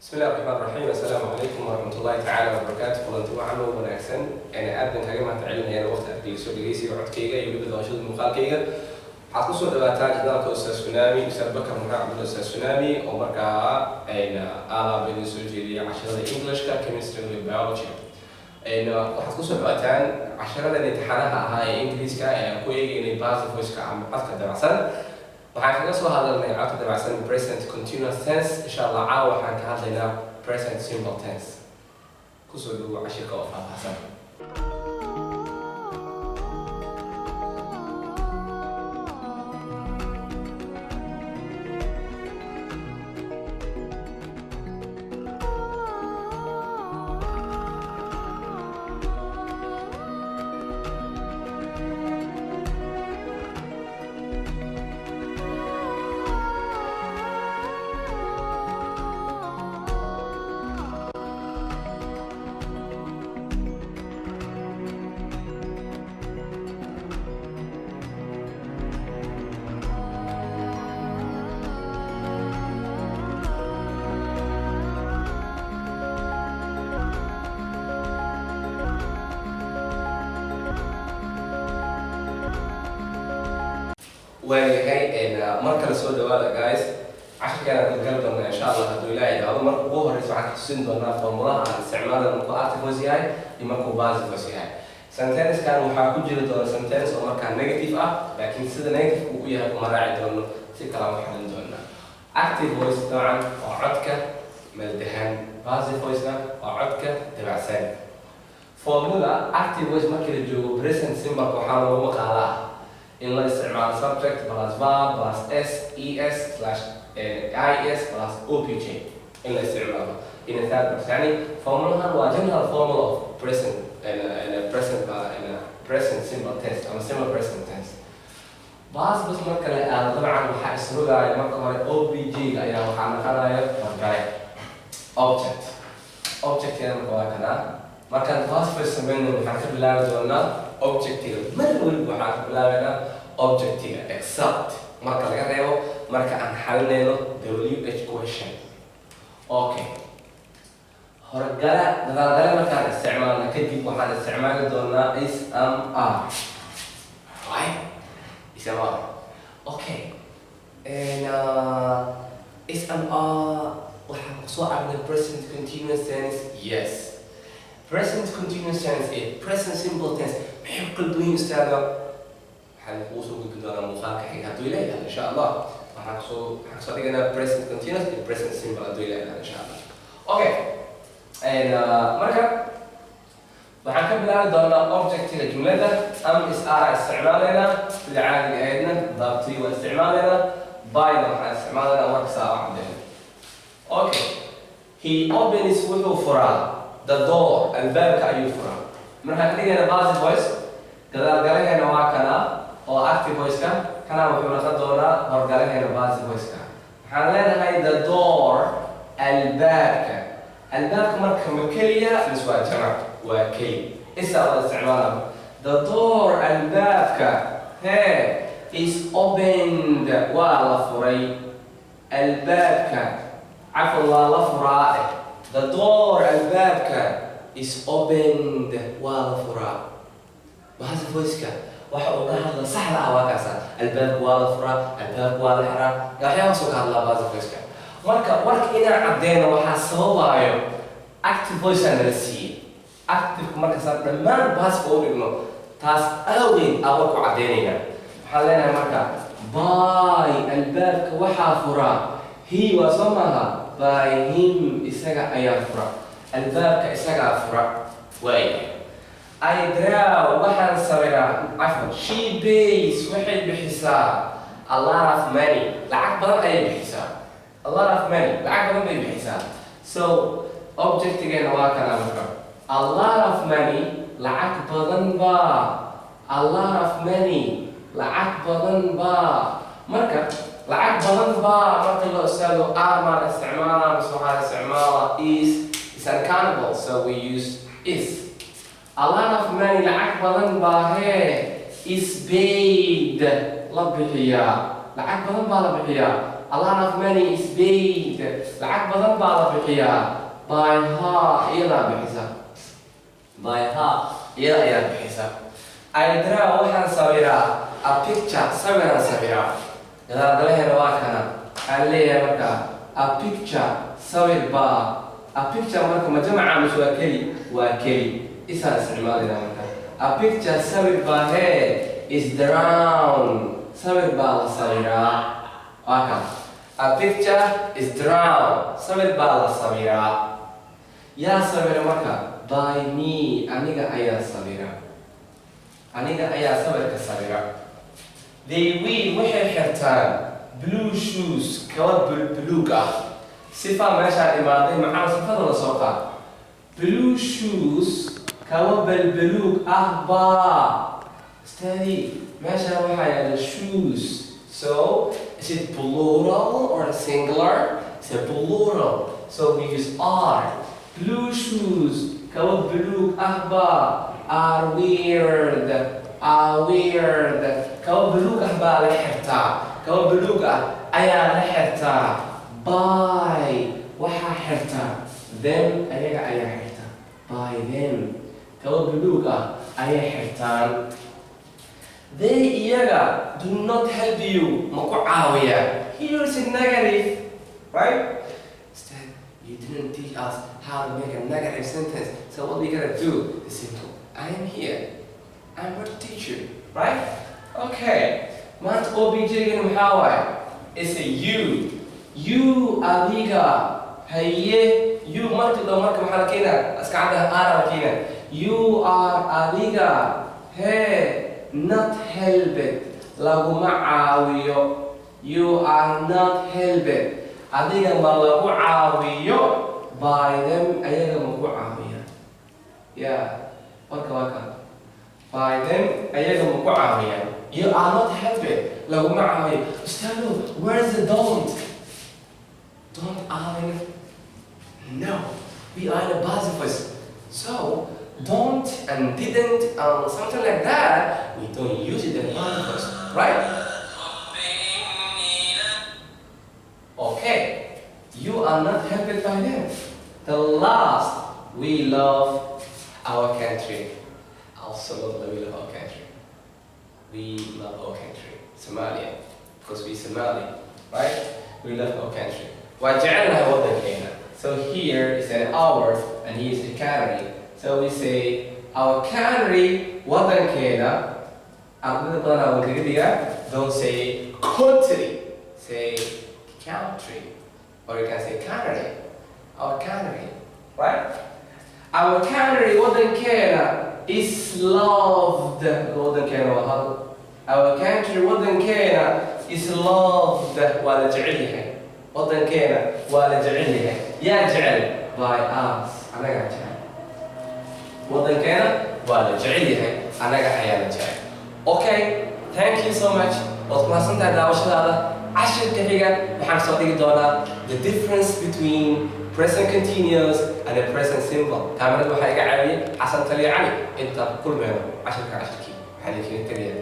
بسم الله الرحمن الرحيم. السلام عليكم ورحمة الله تعالى وبركاته. كلنتي waxaan u wanaagsan aad baan kaga mahadcelinaya waqti aad soo dhageysiga codkayga iyo weliba doonashada muuqaalkayga. Waxaad ku soo dhawaataan jadalka Ustaas Tsunami, Ustaas Bakar Maxamed Cabdulla Ustaas Tsunami oo markaa aan soo jeediyo casharada Englishka, Chemistry iyo Biology. waxaad ku soo dhawaataan casharada imtixaanaha ahaa ee Ingiriiska ee ku eegaynay basic voice-ka ama codka dabacsan. waxaan kaga soo hadalnay codka dabacsan present continuous tense. insha Allah caawa waxaan ka hadlaynaa present simple tense. kusoo dhawo cashirka oo faahfaahsan. waayahay marka la soo dhawaada guys casharkeena ku gal doona insha Allah haduu ilaahay yiraahdo marka ugu horeysa waxaan ku tusin doonaa formulaha aan isticmaalno marka active voice yahay iyo marka passive voice yahay. sentence-kan waxaa ku jira doona sentence oo marka negative ah laakiin sida negative uu yahay kuma raaci doono si kala wax xalin doona. active voice dabcan waa codka maldahan, passive voice waa codka dabacsan. formula active voice marka la joogo present simple waxaa lagu maqaalaa in la isticmaalo subject plus verb plus es slash is plus opj in la isticmaalo in a third person. يعني formulahan waa general formula of present present simple tense ama simple present tense. bas marka la aado dabcan waxaa isrogaaya marka hore obj ayaa waxaa naqanaya horgale object marka waa kana markaan bas sameeyno waxaan ka bilaabi doonaa objectiga mar walba waxaan ka bilaabaynaa objectiga except marka laga reebo marka aan xalinayno wh question. okay horgala dadaalgala markaan isticmaalno kadib waxaan isticmaali doonaa smr right smr. okay smr waxaan kusoo aragnay present continuous tense. yes, present continuous tense iyo present simple tense maxay kala duwan yihiin ustaada? waxaan kuu soo gudbin doonaa muuqaalka xiga hadduu ilaahay insha Allah. waxaan kusoo dhiganaa present continuous iyo present simple hadduu ilaahay insha Allah. okay marka waxaan ka bilaabi doonaa objectiga jumlada am is are isticmaalayna sida caadiga ahaydna daabtii waa isticmaalayna byna waxaan isticmaalaynaa marka saa u caddeyn. okay he opens wuxuu furaa the door albaabka ayuu furaa. markaan ka dhigayna passive voice gadaalgalaheena waa kana oo active voice-ka kana wuxuu noqon doonaa horgalaheena passive voice-ka. waxaan leenahay the door albaabka marka ma keliya mise waa jamac? waa keli isa wada isticmaalaa. the door albaabka is opened waa la furay. albaabka cafwan waa la furaa. the door albaabka is opened waa la furaa. passive voice-ka waxa uu ka hadla saxda ah waa kaasa albaabka waa la furaa, albaabka waa la xiraa, waxyaaba soo ka hadlaa passive voice-ka. marka warka inaan caddeeno waxaa sababayo active voice-aan nala siiyey. active marka saa dhammaan passive u dhigno taas awgeed aan warku caddeynayna. waxaan leenahay marka by albaabka waxaa furaa he waa soo maaha by him isaga ayaa fura. albaabka isagaa fura. waay I draw waxaan sawiraa cafwan she pays waxay bixisaa a lot of money lacag badan ayay bixisaa. a lot of money lacag badan bay bixisaa. so objectigeena waa kana marka a lot of money lacag badan baa. a lot of money lacag badan baa. marka lacag badan baa marka loo istaago maan isticmaalaa mise waxaan isticmaalaa is uncountable so we use is. a lot of money lacag badan baa is paid la bixiyaa. lacag badan baa la bixiyaa. a lot of money is paid lacag badan baa la bixiyaa by her iyadaa bixisa by her iyada ayaa bixisa I draw waxaan sawiraa a picture sawiraan sawiraa gadaaldalaheena waa kana waxaan leeyahay marka a picture sawir baa a picture marka ma jamaca mise waa keli isaan isticmaalina marka a picture sawir baa hee is drawn sawir baa la sawiraa waa kan a picture is drawn sawir baa la sawiraa yaa sawira marka by me aniga ayaa sawira aniga ayaa sawirka sawira they will waxay xirtaan blue shoes kaba buluug ah sifa meeshaan imaaday maxaa sifada la soo qaad blue shoes kaba buluug ah baa study meeshaan waxaa yaala shoes so is it plural or singular it's a plural so we use are blue shoes kaba buluug ah baa are weird kaba buluug ah baa la xirtaa kaba buluug ah ayaa la xirtaa by waxaa xirtaa them ayaga ayaa xirtaa by them kaba buluug ah ayay xirtaan they iyaga do not help you ma ku caawiyaan here's a negative right instead you didn't teach us how to make a negative sentence so what we gotta do is simple I am here I'm your teacher right okay maanta OBJ-gan maxaa waaye it's a you adiga haye you marka maxaa la keenaa askacada are la keenaa you are adiga hey not helped laguma caawiyo you are not helped adiga ma lagu caawiyo by them ayaga ma ku caawiya yeah waka by them ayaga ma ku caawiya you are not helped laguma caawiyo ustaado where's the don't are no we are in a passive voice so don't and didn't something like that we don't use it in passive voice right okay you are not helped by them the last we love our country absolutely we love our country we love our country Somalia because we Somali right we love our country وجعلنا وطننا so here is an hour and here is a country so we say our country وطننا don't say country say country or you can say country our country right our country وطننا is loved our country وطننا is loved ولا جعلها وطننا ولا جعلها يا جعل by us أنا قاعد جعل وطننا ولا جعلها أنا قاعد جعل okay thank you so much وتواصلت على وشهادة عشر كحيجة بحمسة دولا the difference between present continuous and a present simple كامل وحاجة عالية حسن تلي علي أنت كل ما عشر كعشر كي حالي كي تلي